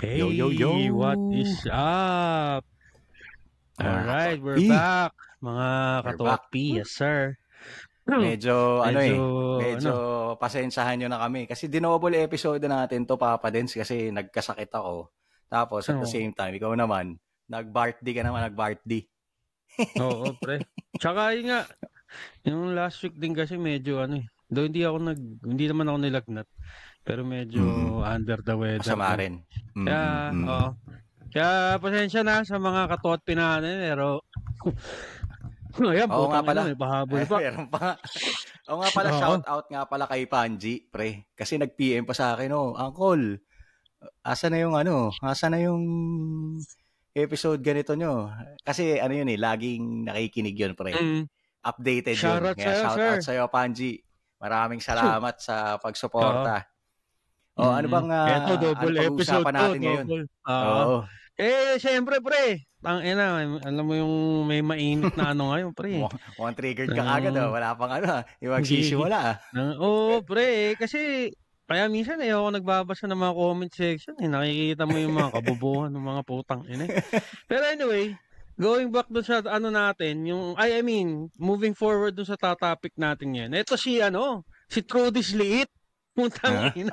Yo, yo, yo! What is up? Alright, we're Ka-Totpi. back. Mga We're Ka-Totpi, yes sir. Medyo Medyo, pasensyahan nyo na kami. Kasi dinouble episode na natin to, Papa Dens, kasi nagkasakit ako. Tapos at the same time, ikaw naman, nag-birthday ka naman, nag-birthday. Oo, pre. Tsaka yun nga, yung last week din kasi medyo though hindi naman ako nilagnat. Pero medyo under the weather. Masama rin. Kaya pasensya na sa mga Ka-Totpi natin, pero ayan, Oo nga pala. may pahabol pa. Meron pa. Oo nga pala, shout out nga pala kay Panji, pre. Kasi nag-PM pa sa akin, Uncle, asa na yung episode ganito nyo? Kasi yun laging nakikinig yun, pre. Updated shout yun. Kaya shout out sa'yo, Panji. Maraming salamat sa pagsuporta. Ano bang pag-uusapan natin ngayon? Siyempre, pre. Alam mo yung may mainit na ngayon, pre. Mukhang triggered ka agad, wala pang yung magsisimula. Pre. Kasi, kaya minsan ako nagbabasa ng mga comment section. Nakikita mo yung mga kabubuhan ng mga putang ina. Pero anyway, going back dun sa natin, moving forward dun sa topic natin yan. Ito si Trudis Liit. Putang ina.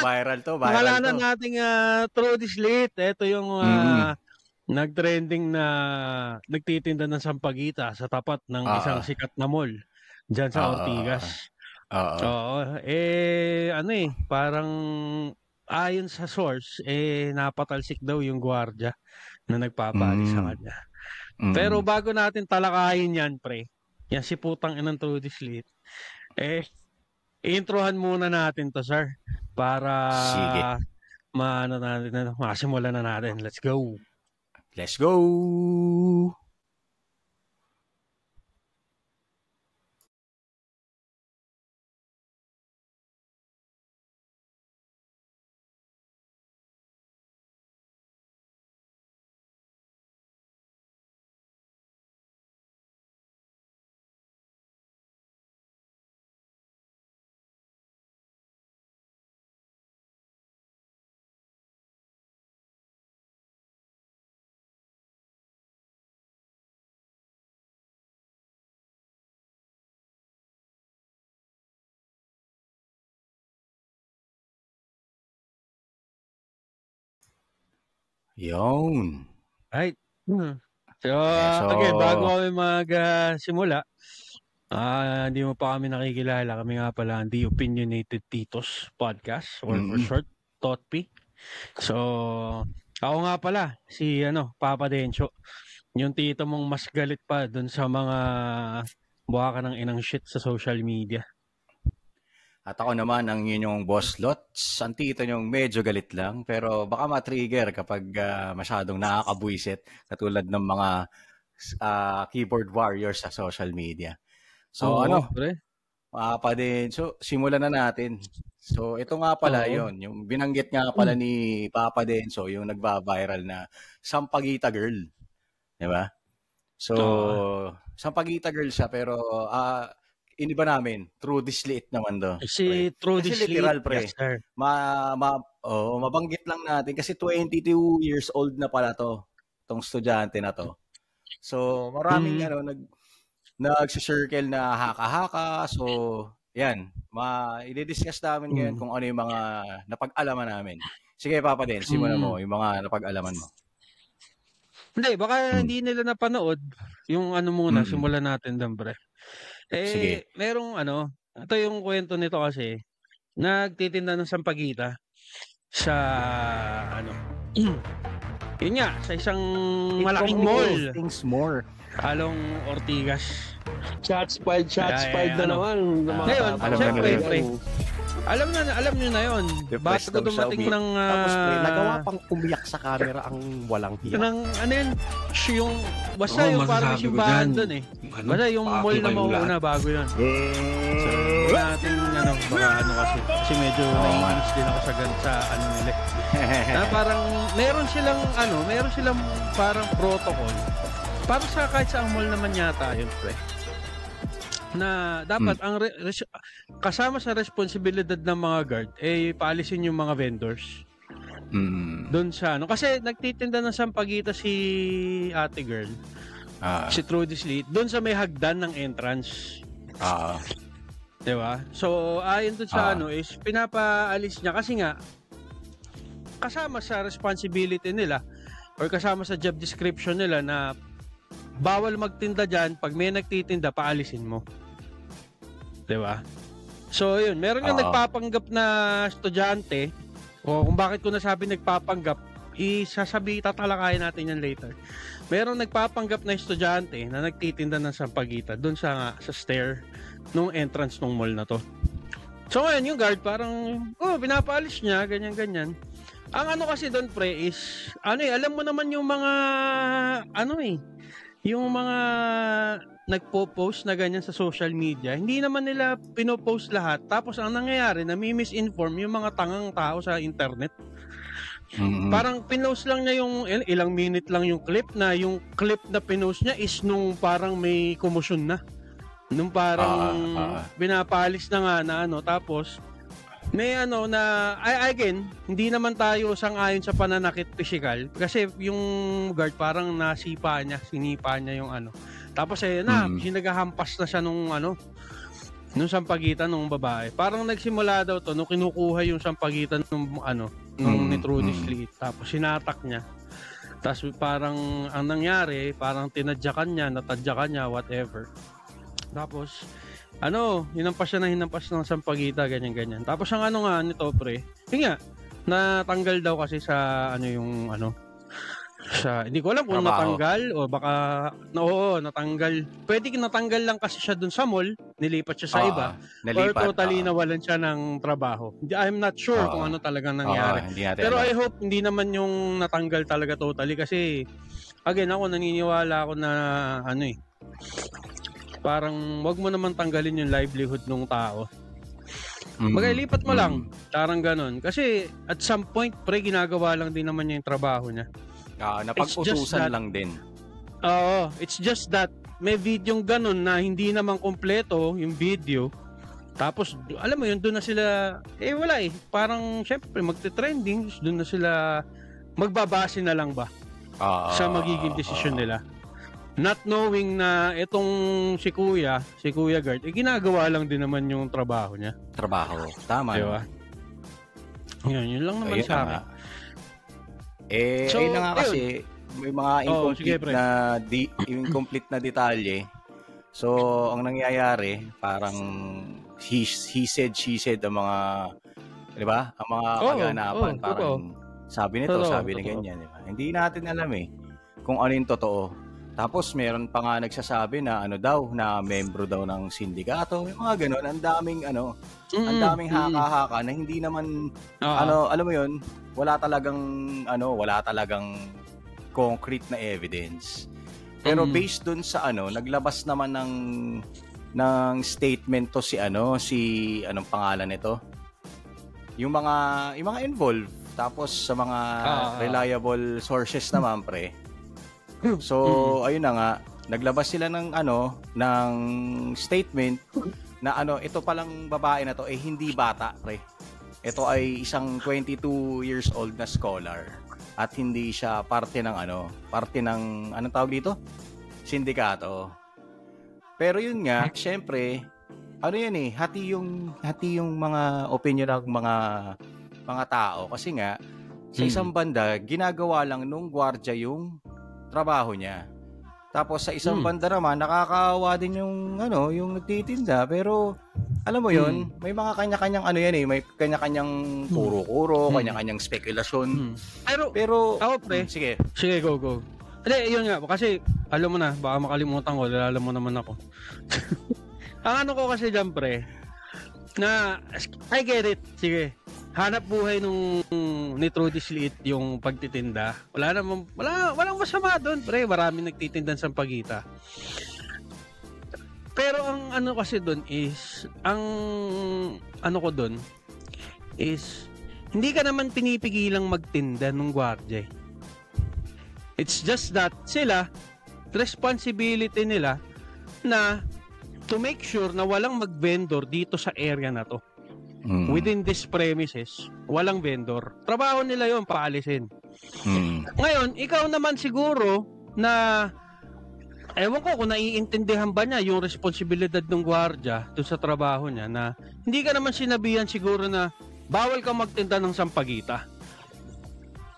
Viral to. Pakalanan nating Trudis Liit. Ito yung nagtrending na nagtitinda ng sampagita sa tapat ng isang sikat na mall dyan sa Ortigas. Parang ayon sa source, napatalsik daw yung gwardiya na nagpapali sa kanya. Pero bago natin talakayin yan, pre, yan si putang inang Trudis Liit, introhan muna natin to, sir, para masimulan na natin. Let's go! Let's go! Yun. Right. So, again, bago kami magsimula, hindi mo pa kami nakikilala. Kami nga pala ang The Opinionated Titos Podcast, or for short, Totpi. So, ako nga pala, si Papa Dencho. Yung tito mong mas galit pa dun sa mga buha ka ng inang shit sa social media. At ako naman ang inyong boss Lots. Ang tito nyong medyo galit lang, pero baka ma-trigger kapag masyadong nakakabwisit, katulad ng mga keyboard warriors sa social media. So Papa din. So simulan na natin. So ito nga pala yon, yung binanggit nga pala ni Papa Denso, yung nagba-viral na Sampaguita Girl. Diba? So Sampaguita Girl siya, pero iniba namin, Trudis Liit naman do. Si Trudis Liit, literal, pre. Yes, sir. Mabanggit lang natin kasi 22 years old na pala tong estudyante na to. So maraming nag-circle na haka-haka. So yan, i-discuss namin ngayon kung ano yung mga napag-alaman namin. Sige, Papa din, simulan mo yung mga napag-alaman mo. Hindi, baka hindi nila napanood yung muna, simulan natin doon, pre. Sige. Merong ito yung kwento nito kasi, nagtitinda ng sampagita sa yun nga, sa isang malaking mall. Things more. Halong Ortigas. Shots fired na naman. Ngayon, syempre, pre, alam nyo na yun. Ba't ko dumating ng tapos pre, nagawa pang umiyak sa camera ang walang hiya. Yung basta yung parang simbahan doon basta yung mall na mauuna bago yun. So, natin baka kasi medyo naiinis din ako sa nila. Na parang meron silang parang protocol. Para sa kahit sa mall naman yata yun, pre, na dapat ang kasama sa responsibilidad ng mga guard paalisin yung mga vendors Doon sa ano. Kasi nagtitinda ng sampagita si ate girl. Si Trudy Sleet. Doon sa may hagdan ng entrance. Diba? So, ayon doon sa ano is pinapaalis niya kasi nga kasama sa responsibility nila or kasama sa job description nila na bawal magtinda dyan. Pag may nagtitinda, paalisin mo. Diba? So, yun. Meron nga nagpapanggap na estudyante o kung bakit ko nasabi nagpapanggap, tatalakayin natin yan later. Meron nagpapanggap na estudyante na nagtitinda ng sampagita doon sa stair nung entrance ng mall na to. So ngayon yung guard parang pinapaalis niya ganyan. Ang ano kasi doon pre is alam mo naman yung mga yung mga nagpo-post na ganyan sa social media, hindi naman nila pino-post lahat. Tapos ang nangyayari, nami-misinform yung mga tangang tao sa internet. Parang pinost lang niya yung ilang minute lang yung clip na pinost niya is nung parang may commotion na. Nung parang binapalis na nga na tapos may na again, hindi naman tayo sang-ayon sa pananakit physical kasi yung guard parang sinipa niya yung Tapos sinagahampas na siya nung sampagitan ng babae. Parang nagsimula daw to nung kinukuha yung sampagitan nung ni Trudy Sleet. Tapos sinatak niya. Tapos parang ang nangyari, parang natadyakan niya, whatever. Tapos hinampas ng sampagita, ganyan. Tapos ang nga nito pre, natanggal daw kasi sa hindi ko alam kung natanggal o baka natanggal. Pwede natanggal lang kasi siya dun sa mall, nilipat siya sa iba or totally nawalan siya ng trabaho. I'm not sure kung ano talagang nangyari. Pero I hope hindi naman yung natanggal talaga totally kasi again ako naniniwala ako na parang wag mo naman tanggalin yung livelihood ng tao. Magalipat mo lang, parang ganun. Kasi at some point pre ginagawa lang din naman niya yung trabaho niya. Napag-utusan lang din. Oo, it's just that may video ganun na hindi naman kompleto yung video. Tapos alam mo yun, doon na sila parang syempre magte-trending, doon na sila magbabase na lang ba sa magiging desisyon nila. Not knowing na itong si Kuya Gart, ginagawa lang din naman yung trabaho niya. Tama. Diba? Yun lang naman sa akin. Ayun na nga kasi, may mga incomplete na detalye. So, ang nangyayari, parang he said, she said ang mga, di ba? Ang mga kaganapan, parang sabi nito, sabi na ganyan. Diba? Hindi natin alam kung ano yung totoo. Tapos, meron pa nga nagsasabi na na membro daw ng sindikato. Yung mga ganun, ang daming haka-haka na hindi naman, alam mo yun, wala talagang concrete na evidence. Pero based dun sa naglabas naman ng statement to si anong pangalan nito? Yung mga involved. Tapos sa mga reliable sources naman pre. So ayun na nga, naglabas sila ng statement na ito palang babae na to hindi bata pre. Ito ay isang 22 years old na scholar at hindi siya parte ng anong tawag dito? Sindikato. Pero yun nga, syempre, hati yung mga opinion ng mga tao kasi nga sa isang banda ginagawa lang nung gwardiya yung trabaho niya. Tapos sa isang banda naman nakakaawa din yung nagtitinda pero alam mo yun, may mga kanya-kanyang may kanya-kanyang kuro-kuro, kanya-kanyang spekulasyon. Pero ako pre, sige go. Hindi, yun nga kasi alam mo na, baka makalimutan ko, alam mo naman ako. Ang ko kasi dyan pre, na I get it, sige. Hanap buhay ni Trudy Sleet yung pagtitinda. Walang masama doon, pre. Maraming nagtitinda sa sampagita. Pero ang kasi doon is, ko doon is, hindi ka naman pinipigilang magtinda ng gwardiya. It's just that sila, responsibility nila na to make sure na walang mag-vendor dito sa area na to. within this premises, walang vendor. Trabaho nila yon, paalisin. Ngayon, ikaw naman siguro na, ewan ko kung naiintindihan ba niya yung responsibilidad ng gwardiya doon sa trabaho niya, na hindi ka naman sinabihan siguro na bawal kang magtinda ng sampagita.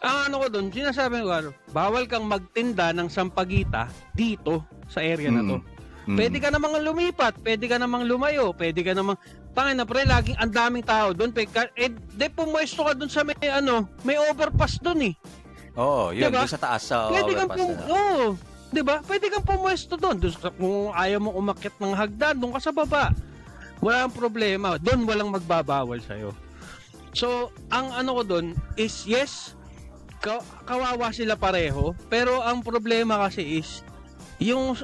Ang ano ko doon, sinasabi ko, bawal kang magtinda ng sampagita dito sa area na to. Pwede ka namang lumipat, pwede ka namang lumayo, pwede ka namang, tangin na pre, laging ang daming tao doon, pumwesto ka doon sa may overpass doon eh. Oo, yun, diba? Doon sa taas sa overpass na. Oo, diba? Pwede kang pumwesto doon. Kung ayaw mo umakyat ng hagdan, doon ka sa baba. Walang problema. Doon walang magbabawal sa'yo. So, ang ano ko doon is, yes, kawawa sila pareho, pero ang problema kasi is, yung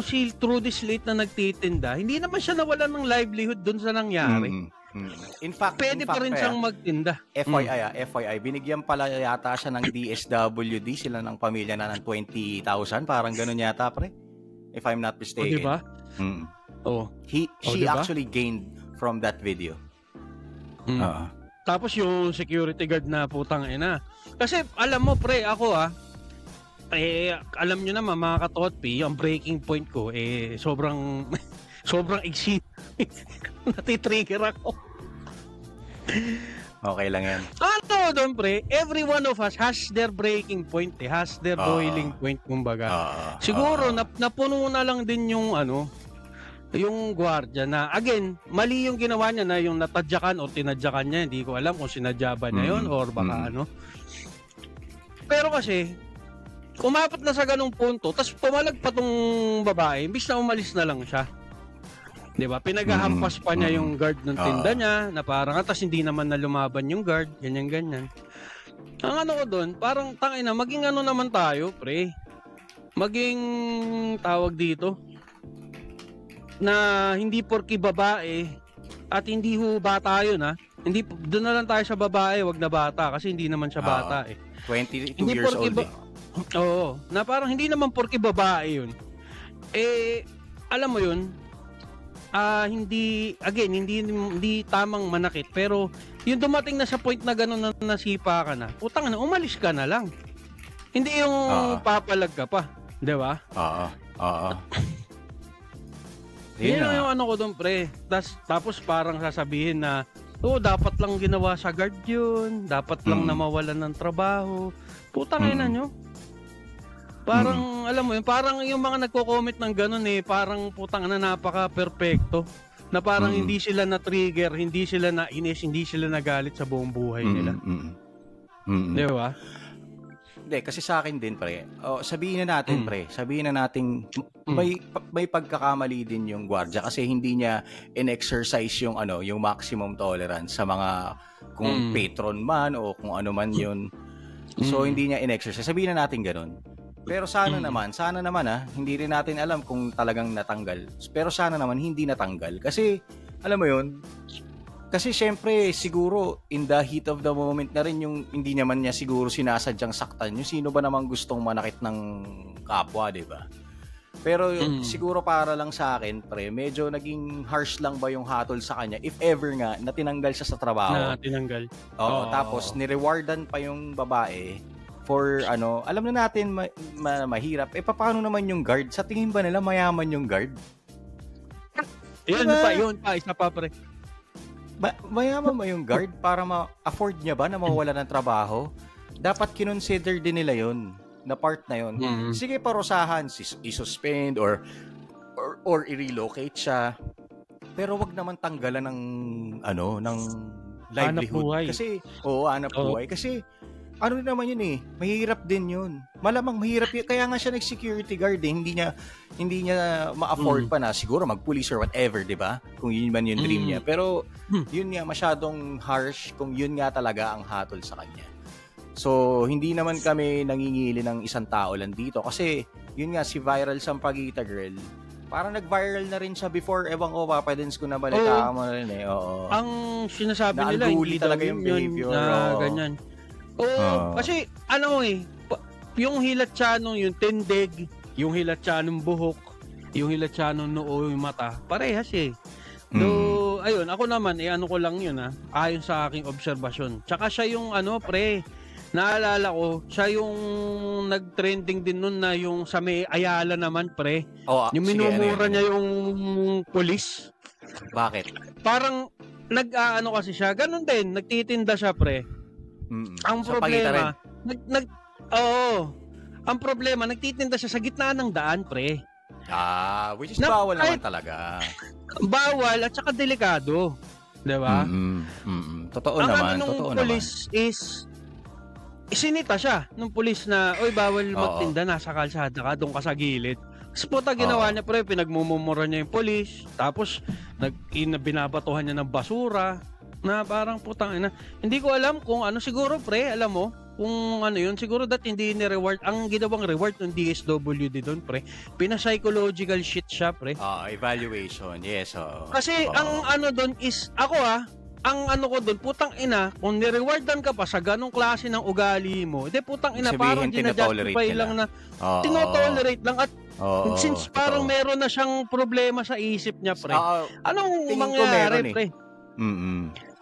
si Trudy Slate na nagtitinda, hindi naman siya nawalan ng livelihood doon sa nangyari. In fact, pwede pa rin siyang magtinda. FYI, binigyan pala yata siya ng DSWD, sila ng pamilya na ng 20,000, parang ganun yata pre, if I'm not mistaken. Diba? She actually gained from that video. Tapos yung security guard na putang ina. Kasi alam mo pre, ako alam nyo naman mga katotpi, yung breaking point ko sobrang iksi. Natitrigger ako. Okay lang yan. Ano doon pre, every one of us has their breaking point, has their boiling point kumbaga. Siguro napuno na lang din yung yung gwardiya na, again, mali yung ginawa niya na yung natadyakan o tinadyakan niya, hindi ko alam kung sinadya ba niya yun or baka Pero kasi umabot na sa ganung punto, tapos pumalag pa tong babae, imbis na umalis na lang siya. 'Di ba? Pinaghahampas pa niya yung guard ng tinda niya, na parang tas hindi naman na lumaban yung guard, ganyan. Ang ano ko doon, parang tangina, maging ano naman tayo, pre. Maging tawag dito na hindi porki babae at hindi ho bata yun Hindi, doon na lang tayo sa babae, wag na bata kasi hindi naman siya bata 22 hindi years old Oo, na parang hindi naman porke babae yun. Alam mo yun, hindi tamang manakit, pero yung dumating na sa point na gano'n na nasipa ka na, putang na, umalis ka na lang. Hindi yung papalag ka pa, di ba? Yun yung ano ko doon, pre. Tapos parang sasabihin na, dapat lang ginawa sa guard yun, dapat lang na mawalan ng trabaho. Putang ina nyo. Parang, alam mo yun, parang yung mga nagko-comment ng ganun parang putang na napaka-perfecto. Na parang hindi sila na-trigger, hindi sila na-inis, hindi sila nagalit sa buong buhay nila. Di ba? Hindi, kasi sa akin din, pre. Sabihin na natin, pre. Sabihin na natin, may pagkakamali din yung gwardiya kasi hindi niya in-exercise yung maximum tolerance sa mga kung patron man o kung ano man yun. So, hindi niya in-exercise. Sabihin na natin ganun. Pero sana naman hindi rin natin alam kung talagang natanggal. Pero sana naman hindi natanggal. Kasi, alam mo yun, kasi syempre siguro in the heat of the moment na rin yung hindi naman niya siguro sinasadyang saktan. Yung sino ba namang gustong manakit ng kapwa, di ba? Pero siguro para lang sa akin, pre, medyo naging harsh lang ba yung hatol sa kanya if ever nga na tinanggal siya sa trabaho. Na tinanggal. Tapos nirewardan pa yung babae for alam na natin mahirap. Paano naman yung guard? Sa tingin ba nila mayaman yung guard? Yun pa, isa pa pre. Mayaman ba yung guard para ma-afford niya ba na mawala ng trabaho? Dapat kinonsider din nila yun, na part na yun. Sige, parusahan, i-suspend or i-relocate siya. Pero wag naman tanggalan ng livelihood. Kasi, hanap buhay. Kasi, ano rin naman yun mahirap din yun. Malamang mahirap yun. Kaya nga siya nag-security guard Hindi niya ma-afford pa na siguro mag-police or whatever, di ba? Kung yun man yung dream niya. Pero yun nga, masyadong harsh kung yun nga talaga ang hatol sa kanya. So, hindi naman kami nangingili ng isang tao lang dito. Kasi, yun nga, si Viral Sampaguita Girl, parang nag-viral na rin siya before. Ewan ko, papadens ko na balita mo na rin Oo. Ang sinasabi nila, hindi talaga yung behavior. Na ganyan. Kasi yung hilatsanong, yung tindig, yung hilatsanong buhok, yung hilatsanong noo, yung mata, parehas ayun, ako naman, ano ko lang yun ayon sa aking obserbasyon. Tsaka siya yung pre, naalala ko, siya yung nag-trending din nun na yung sa may Ayala naman, pre. Yung minumura niya yung pulis. Bakit? Parang nag-aano kasi siya, ganun din, nagtitinda siya, pre. Ang problema, ang problema, nagtitinda siya sa gitna ng daan, pre. Which is bawal naman talaga. Bawal at saka delikado. Diba? Totoo naman. Ang totoo pulis naman. is isinita siya nung pulis na, oy, bawal magtinda, nasa kalsada ka, doon ka sa gilid. Tapos puta ginawa niya, pre, pinagmumura niya yung pulis. Tapos binabatuhan niya ng basura. Na parang putang ina. Hindi ko alam kung ano, siguro, pre, alam mo, kung ano yun, siguro that hindi ni-reward. Ang ginawang reward ng DSWD doon, pre, pina-psychological shit siya, pre. Evaluation, yes. Kasi ang ano doon is, ako ang ano ko doon, putang ina, kung ni-rewardan ka pa sa ganong klase ng ugali mo, putang ina, parang ginajustify lang na, tinotolerate lang at since parang meron na siyang problema sa isip niya, pre. Anong mangyayari, pre?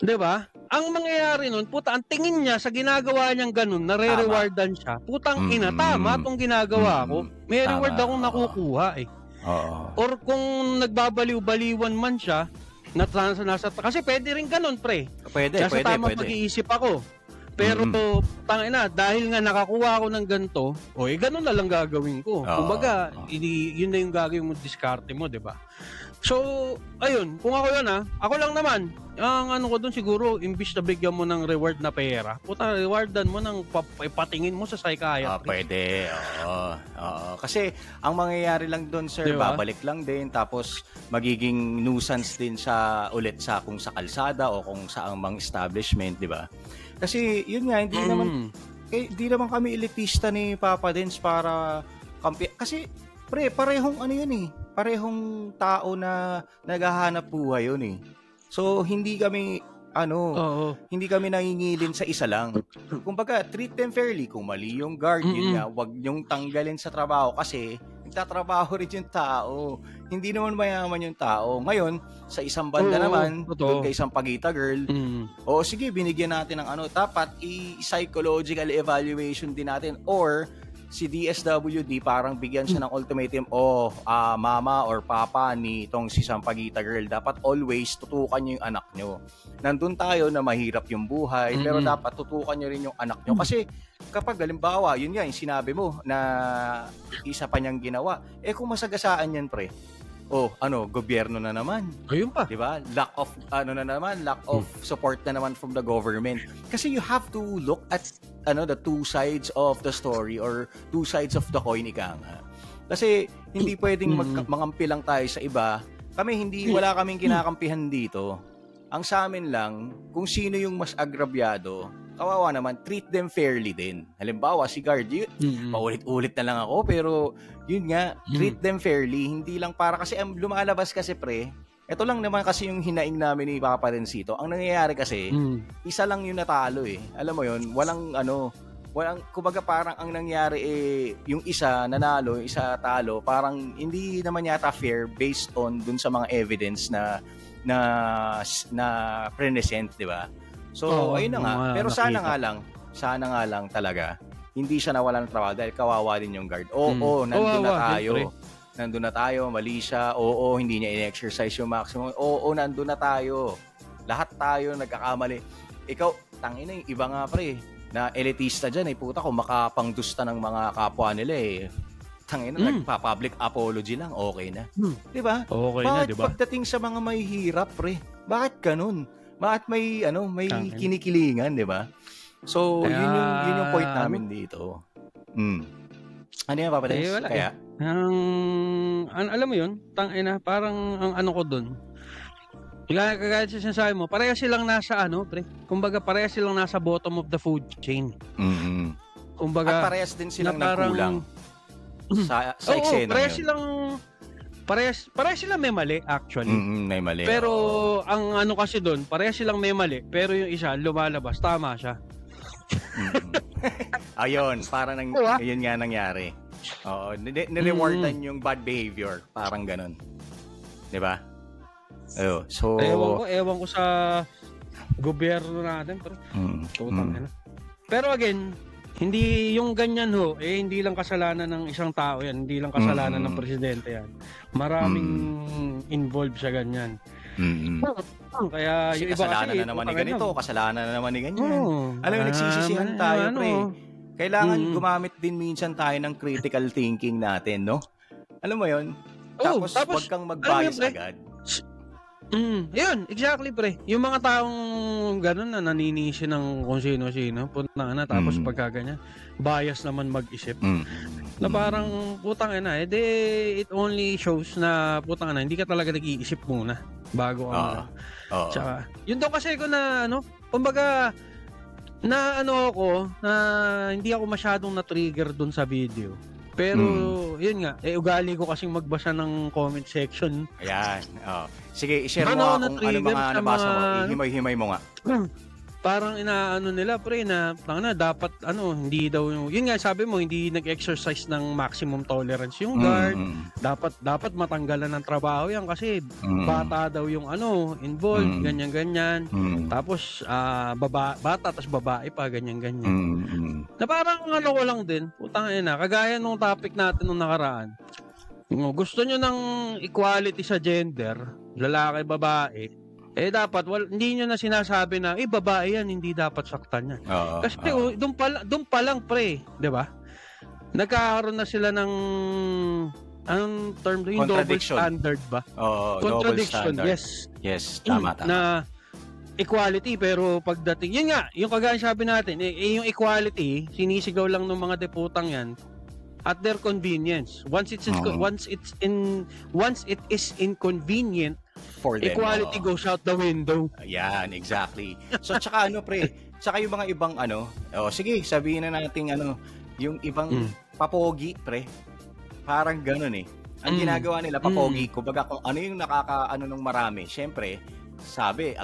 Diba? Ang mangyayari nun, puta, ang tingin niya sa ginagawa niyang ganun, nare-rewardan siya. Putang ina, tama itong ginagawa ko. May reward akong nakukuha eh. Or kung nagbabaliw-baliwan man siya, kasi pwede rin ganun, pre. Pwede. Tamang pag-iisip ako. Pero tangina, dahil nga nakakuha ako ng ganito, ganun na lang gagawin ko. Kumbaga, yun na yung gagawin mo, diskarte mo, 'di ba? So, ayun, kung ako yun ako lang naman, ang ano ko doon siguro, imbis na bigyan mo ng reward na pera, puta, rewardan mo ng patingin mo sa psychiatrist. Pwede, kasi ang mangyayari lang doon, sir, diba? Babalik lang din, tapos magiging nuisance din sa ulit sa kung sa kalsada o kung sa ang establishment, di ba? Kasi yun nga, hindi naman kami elitista ni Papa Dens para kasi pre, parehong ano yun eh. Parehong tao na naghahanap buhay yun eh. So hindi kami hindi kami nangingilin sa isa lang. Kumbaga, treat them fairly. Kung mali yung guard, yun nga, wag yung tanggalin sa trabaho kasi nagtatrabaho rin yung tao. Hindi naman mayaman yung tao. Ngayon, sa isang banda naman, doon kay isang Pagita girl, sige, binigyan natin ng dapat i-psychological evaluation din natin or si DSWD parang bigyan siya ng ultimatum, mama or papa ni itong si Sampaguita girl, dapat always tutukan niyo yung anak niyo. Nandun tayo na mahirap yung buhay, pero dapat tutukan niyo rin yung anak niyo. Kasi kapag halimbawa, yun nga, yung sinabi mo na isa pa niyang ginawa, kung masagasaan yan, pre, gobyerno na naman. Ayun pa. Diba? Lack of support na naman from the government. Kasi you have to look at the two sides of the story or two sides of the coin, ika nga. Kasi hindi pwedeng mangampi lang tayo sa iba. Wala kaming kinakampihan dito. Ang sa amin lang, kung sino yung mas agrabyado, kawawa naman, treat them fairly din. Halimbawa, si guard, paulit-ulit na lang ako, pero yun nga, treat them fairly. Hindi lang para kasi lumalabas kasi, pre, ito lang naman kasi yung hinaing namin ni Papa Densito. Ang nangyayari kasi, isa lang yung natalo eh. Alam mo yun, walang kumbaga parang ang nangyari yung isa nanalo, yung isa talo, parang hindi naman yata fair based on dun sa mga evidence na present, di ba? So, ayun na nga. Pero sana nga lang talaga, hindi siya nawalan ng trabaho dahil kawawa din yung guard. Nandun na tayo. Nandun na tayo, mali siya. Hindi niya in-exercise yung maximum. Nandun na tayo. Lahat tayo nagkakamali. Ikaw, tangina yung iba nga, pre, na elitista dyan, puta, kung makapangdusta ng mga kapwa nila tangina, nagpa-public apology lang, okay na. Diba? Okay bakit na, diba? Pagdating sa mga may hirap, pre, bakit ganun? Bakit may kinikilingan, diba? So, yun yung point namin dito. Ano yan, Papa Des? Kaya? Alam mo yun, parang ang ano ko dun, kagaya sa sinasabi mo, pareha silang nasa pre. Kumbaga, pareha silang nasa bottom of the food chain. Kumbaga, at parehas din silang nagkulang sa eksena. Parehas silang may mali, actually. May mali. Pero, ang ano kasi doon, parehas silang may mali, pero yung isa, lumalabas, tama siya. Ayun, parang yun nga nangyari. Nirewardan yung bad behavior. Parang ganun. Diba? Ayo, so ewan ko sa gobyerno natin, pero Pero again, hindi yung ganyan hindi lang kasalanan ng isang tao yan, hindi lang kasalanan ng presidente yan. Maraming involved sa ganyan. Kaya kasi yung iba kasalanan na naman ni ganito, kasalanan na naman ni ganyan. Alam mo, nagsisisihan tayo, pre. Kailangan gumamit din minsan tayo ng critical thinking natin, no? Alam mo yun? Tapos wag kang mag-bias agad. Yun, exactly, pre. Yung mga taong gano'n na naninisi ng kung sino-sino, punta na, tapos pagka ganyan, bias naman mag-isip. Na parang, putang ina, it only shows na, putang ina, hindi ka talaga nag-iisip muna bago ka. Tsaka, yun daw kasi ko na, kumbaga, na ako, na hindi ako masyadong na-trigger dun sa video. Pero, yun nga, ugali ko kasing magbasa ng comment section. Ayan, sige, i-share mo kung ano mga nabasa mo. Himay-himay mo nga. Parang inaano nila, pre, na dapat, hindi daw, yun nga, sabi mo, hindi nag-exercise ng maximum tolerance yung guard. Dapat matanggalan ng trabaho yan kasi bata daw yung involved, ganyan-ganyan. Tapos, bata, tapos babae pa, ganyan-ganyan. Na parang ko lang din, putang ina, kagaya nung topic natin nung nakaraan. Gusto nyo ng equality sa gender, lalaki, babae, dapat hindi nyo na sinasabi na babae yan, hindi dapat saktan yan. Kasi doon pa lang, pre, 'di ba? Nagkakaroon na sila ng anong term doon, yung double standard ba? Contradiction, yes, tama. Na equality, pero pagdating, yun nga, yung kagaya sabi natin, yung equality, sinisigaw lang ng mga deputang yan at their convenience. Once it is inconvenient for them, equality goes out the window. Yan, exactly. So tsaka pre, tsaka yung mga ibang sige, sabihin na natin yung ibang papogi, pre. Parang ganoon Ang ginagawa nila papogi, kumbaga kung ano yung nakakaano ng marami. Syempre, sabi,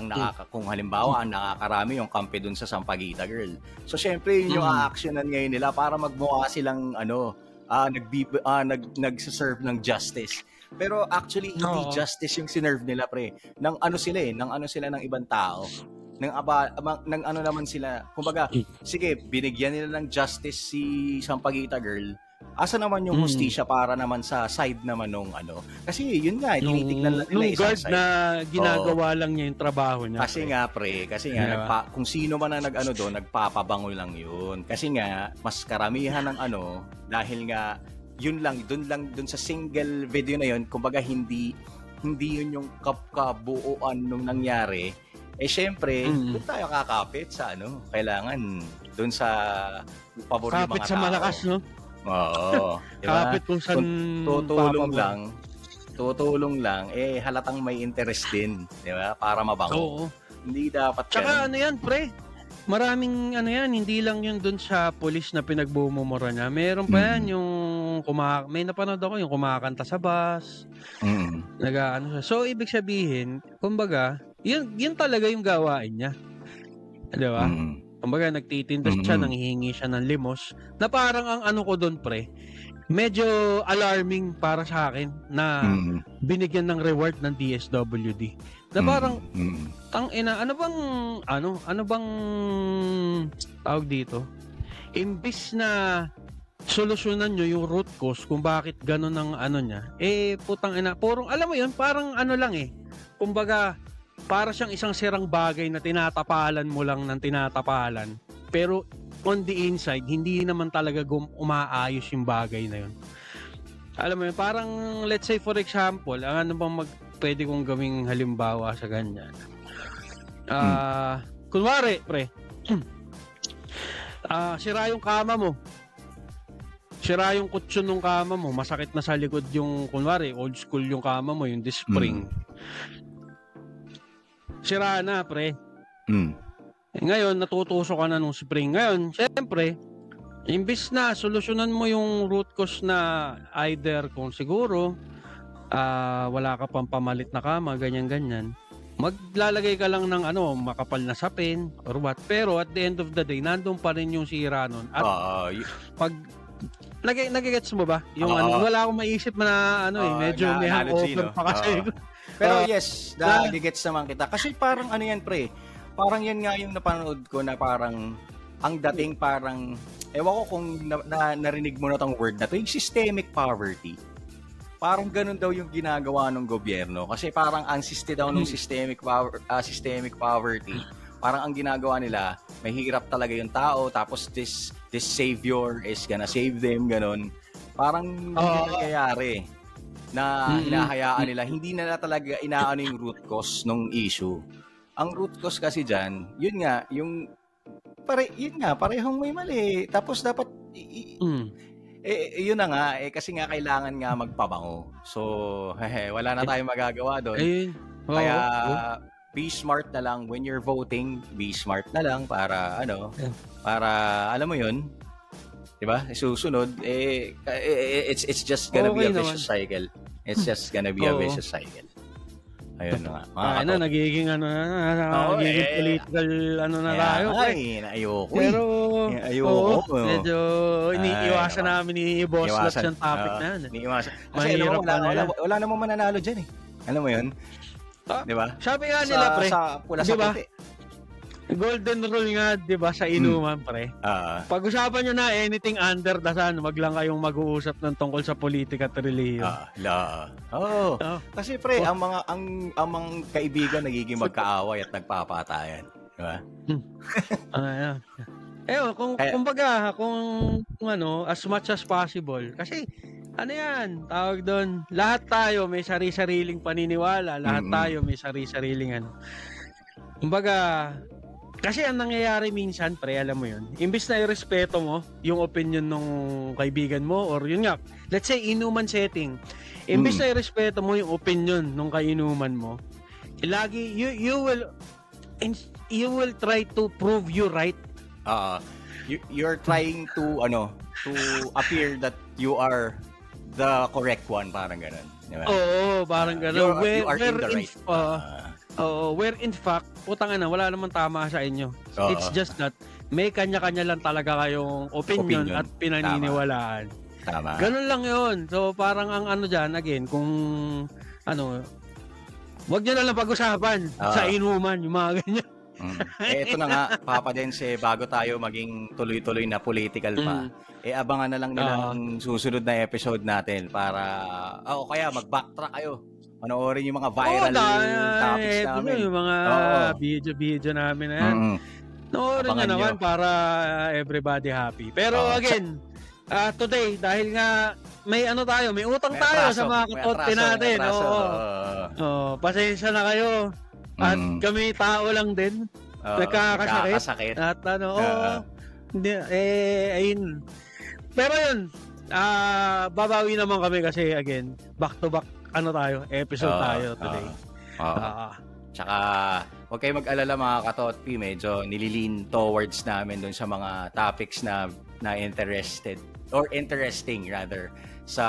kung halimbawa ang nakakarami yung kampi dun sa Sampaguita Girl. So syempre, yun yung a-actionan ngayon nila para magmukha silang nagsiserve ng justice. Pero actually, hindi justice yung sinerve nila, pre. Ng sila ng ibang tao. Ng naman sila. Kumbaga, sige, binigyan nila ng justice si Sampaguita Girl. Asa naman yung hustisya para naman sa side naman nung Kasi yun nga, tinitignan lang nila isang guard side. Na ginagawa lang niya yung trabaho niya. Kasi nga, pre, kung sino man na doon, nagpapabango lang yun. Kasi nga, mas karamihan ng dahil nga, yun lang, dun sa single video na yun, kumbaga hindi yun yung kabuuan nung nangyari. Syempre, doon tayo kakapit sa kailangan doon sa pabor ng mga tao. Kapit sa malakas, no? Oo. Diba? Kapit kung saan tutulong lang, halatang may interest din, di ba? Para mabango. Hindi dapat Tsaka yan, pre? Maraming hindi lang yun dun sa pulis na pinagbumumura niya. Meron pa yan yung may napanood ako yung kumakanta sa bus. Siya. So, ibig sabihin, kumbaga, yun talaga yung gawain niya. Di ba? Kumbaga, nagtitinda siya, nanghihingi siya ng limos. Na parang ang ko doon, pre, medyo alarming para sa akin na binigyan ng reward ng DSWD. Na parang, tangina, ano bang tawag dito? Imbis na solusyonan nyo yung root cause kung bakit gano'n ang niya, putang ina, alam mo yun, parang lang kumbaga, para siyang isang sirang bagay na tinatapalan mo lang ng tinatapalan. Pero on the inside, hindi naman talaga umaayos yung bagay na yun. Alam mo yun, parang let's say for example, ano bang pwede kong gawing halimbawa sa ganyan? Kunwari, pre, sira yung kama mo. Sira yung kutsyon ng kama mo. Masakit na sa likod yung, kunwari, old school yung kama mo, yung spring. Sira na, pre. Ngayon, natutusok ka na nung spring. Ngayon, siyempre, imbis na solusyonan mo yung root cause na either kung siguro wala ka pang pamalit na kama, ganyan-ganyan, maglalagay ka lang ng makapal na sapin or what. Pero at the end of the day, nandun pa rin yung sira nun. At pag nagigets mo ba? Yung wala akong maisip na medyo may hangover pa kasi. Pero yes, gets naman kita. Kasi parang ano yan, pre. Parang yan nga yung napanood ko na parang ang dating parang, ewan ko kung narinig mo na tong word na to, yung systemic poverty. Parang ganun daw yung ginagawa ng gobyerno. Kasi parang insiste daw ng systemic poverty. Parang ang ginagawa nila, mahirap talaga yung tao, tapos this savior is gonna save them, ganun. Parang hindi nangyayari na hinahayaan nila. Hindi nila talaga inaano yung root cause ng issue. Ang root cause kasi dyan, yun nga, parehong may mali. Tapos dapat, yun na nga, kasi nga kailangan nga magpabango. So, wala na tayong magagawa doon. Kaya, be smart na lang when you're voting. Be smart na lang para, alam mo yun, diba? Susunod, it's just gonna be a vicious cycle. It's just gonna be a vicious cycle. Ayun na nga. Nagiging political na tayo. Ayoko. Pero, ayoko. Medyo iniiwasan namin ni Boss Lots yung topic na yan. Iniiwasan. Kasi wala namang mananalo dyan eh. Alam mo yun? Diba? Sabi nga nila, pre. Sa pula sa puti. Golden rule nga, di ba, sa inuman, pre. Pag-usapan nyo na anything under the sun, wag lang kayong mag-uusap ng tungkol sa politika at relihiyon. Kasi, pre, ang mga kaibigan nagiging magkaaway at nagpapatayan. Di ba? Kung as much as possible. Kasi, tawag doon, lahat tayo may sari-sariling paniniwala, lahat tayo may sari-sariling Kumbaga, kasi ang nangyayari minsan, pre, alam mo yun, imbis na irespeto mo yung opinion ng kaibigan mo, or yun nga, let's say, inuman setting, imbis na irespeto mo yung opinion ng kainuman mo, lagi, you will try to prove you right. You're trying to appear that you are the correct one, parang ganun. Diba? Oo, parang ganun. You are in the right. Where in fact, wala namang tama sa inyo. It's just that may kanya-kanya lang talaga kayong opinion at pinaniniwalaan. Tama. Ganun lang yun. So parang ang dyan, again, kung wag nyo na lang pag-usapan sa inuman, yung mga ganyan. Ito na nga, Papa Dense, bago tayo maging tuloy-tuloy na political pa, abangan na lang nila ang susunod na episode natin para, kaya mag-backtrack kayo. Panoorin yung mga viral topics namin. Yung mga video namin na yan. Panoorin nyo naman para everybody happy. Pero again, today, dahil nga may utang tayo sa mga katote natin. Pasensya na kayo. At kami tao lang din. Nagkakasakit. At ayun. Pero yun, babawi naman kami kasi again, back to back episode tayo today. Tsaka, huwag kayo mag-alala mga katotpi, medyo nililin towards namin dun sa mga topics na interested, or interesting rather, sa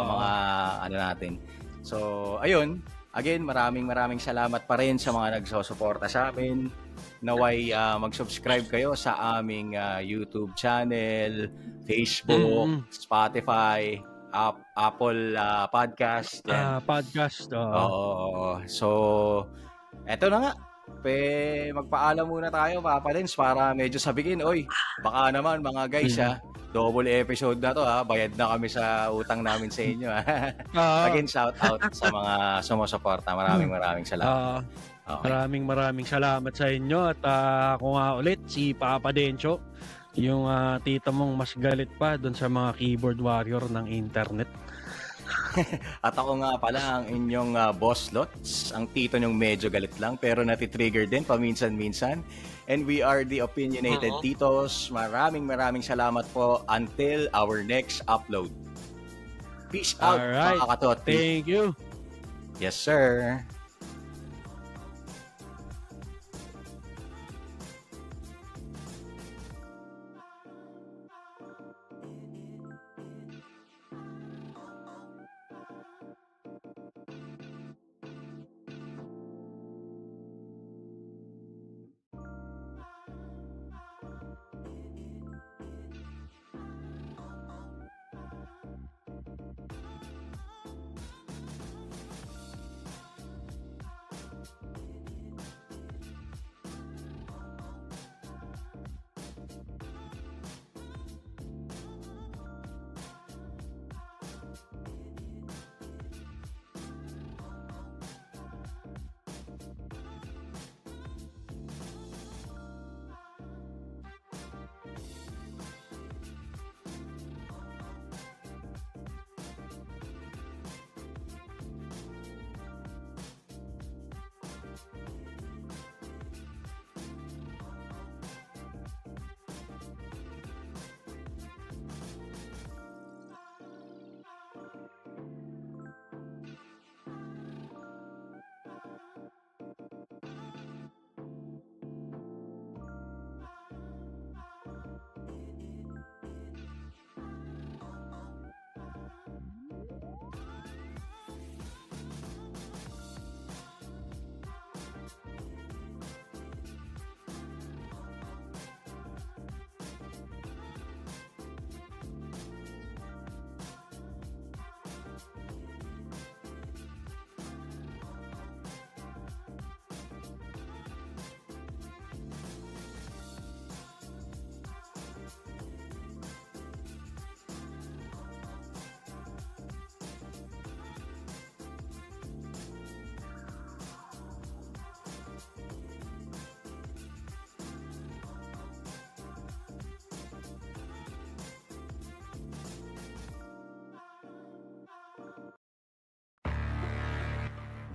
mga natin. So, ayun, again, maraming salamat pa rin sa mga nagsusuporta sa amin. Naway mag-subscribe kayo sa aming YouTube channel, Facebook, Spotify, Apple Podcast. Podcast. So, eto na nga. Magpaalam muna tayo, Papa Dens, para medyo sabihin, baka naman mga guys double episode na to bayad na kami sa utang namin sa inyo Again, shout out sa mga sumusuporta. Maraming salamat. Maraming salamat sa inyo at ako nga ulit si Papa Dencho, yung tita mong mas galit pa doon sa mga keyboard warrior ng internet. At ako nga pala ang inyong Boss Lots, ang tito nyong medyo galit lang pero natitrigger din paminsan-minsan. And we are the Opinionated Titos. Maraming salamat po until our next upload. Peace out, mga kakatoti. Thank you. Yes, sir.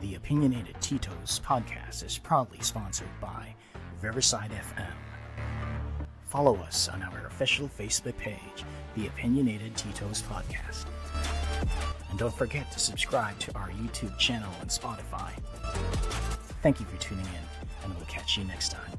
The Opinionated Tito's podcast is proudly sponsored by Riverside FM. Follow us on our official Facebook page, The Opinionated Tito's Podcast. And don't forget to subscribe to our YouTube channel and Spotify. Thank you for tuning in, and we'll catch you next time.